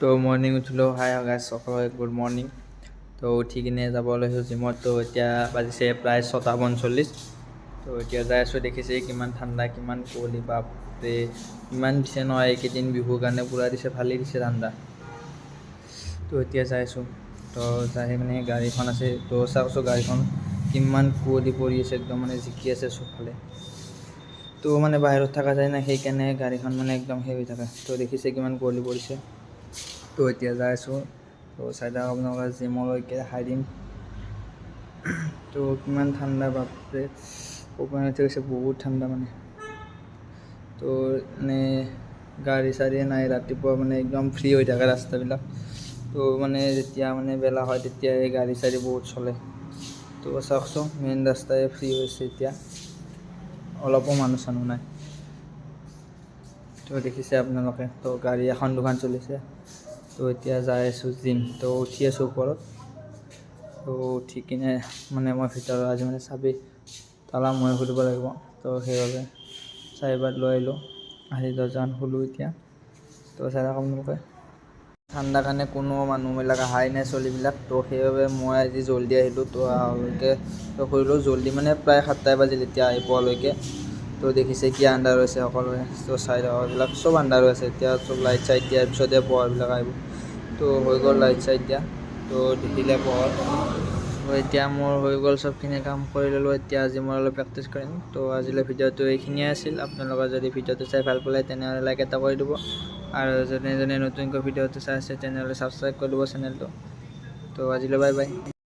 তো মৰ্ণিং উঠিলোঁ। Hi guys, সকলোকে গুড মৰ্ণিং। তো উঠি কিনে যাব লৈছোঁ জিমত। তো এতিয়া বাজিছে প্ৰায় 6:45। তো এতিয়া যাই আছোঁ। দেখিছে কিমান ঠাণ্ডা, কিমান কুঁৱলী, বাপৰে ইমান দিছে নহয় এইকেইদিন বিহুৰ কাৰণে পূৰা দিছে, ভালেই দিছে ঠাণ্ডা। তো এতিয়া যাই আছোঁ। তো যাই মানে গাড়ীখন আছে, তো চাওঁচোন গাড়ীখন কিমান কুঁৱলী পৰি আছে, একদম মানে জিকি আছে চবফালে। তো মানে বাহিৰত থকা যায় না, সেইকাৰণে গাড়ীখন মানে একদম সেই হৈ থাকে। তো দেখিছে কিমান কুঁৱলী পৰিছে। তো এতিয়া যাই আছোঁ। তো চাই থাকক আপোনালোকে, জিমলৈকে দেখাই দিম। তো কিমান ঠাণ্ডা বাপৰে, ওপৰত উঠি গৈছে, বহুত ঠাণ্ডা মানে। তো মানে গাড়ী চাড়ী নাই, ৰাতিপুৱা মানে একদম ফ্ৰী হৈ থাকে ৰাস্তাবিলাক। তো মানে যেতিয়া মানে বেলা হয় তেতিয়া এই গাড়ী চাড়ী বহুত চলে। তো চাওকচোন মেইন ৰাস্তাই ফ্ৰী হৈছে এতিয়া, অলপো মানুহ চানুহ নাই। তো দেখিছে আপোনালোকে, তো গাড়ী এখন দুখন চলিছে। তো এতিয়া যাই আছোঁ জিম। তো উঠি আছোঁ ওপৰত। তো উঠি কিনে মানে মই ভিতৰত আজি মানে চাবি তালা মই খুলিব লাগিব। তো সেইবাবে চাবিপাত লৈ আহিলোঁ, আহি দৰ্জাখন খোলোঁ এতিয়া। তো চাই থাকক আপোনালোকে, ঠাণ্ডাৰ কাৰণে কোনো মানুহবিলাক অহাই নাই চলিবিলাক। তো সেইবাবে মই আজি জল্দি আহিলোঁ। তো আহোঁতে তো কৰিলোঁ জল্দি, মানে প্ৰায় 7টাই বাজিল এতিয়া আহি পোৱালৈকে। তো দেখিছে কি আন্ধাৰ হৈছে সকলোৱে। তো চাই থাকক, এইবিলাক চব আন্ধাৰ হৈ আছে এতিয়া, চব লাইট চাইট দিয়াৰ পিছতহে পোহৰবিলাক আহিব। তো হৈ গ'ল লাইট চাইট দিয়া, তো দেখিলে পোহৰ। তো এতিয়া মোৰ হৈ গ'ল চবখিনি কাম কৰি ল'লোঁ। এতিয়া আজি মই অলপ প্ৰেক্টিছ কৰিম। তো আজিলৈ ভিডিঅ'টো এইখিনিয়ে আছিল। আপোনালোকে যদি ভিডিঅ'টো চাই ভাল পালে তেনেহ'লে লাইক এটা কৰি দিব, আৰু যোনে নতুনকৈ ভিডিঅ'টো চাই আছে তেনেহ'লে ছাবস্ক্ৰাইব কৰি দিব চেনেলটো। তো আজিলৈ বাই বাই।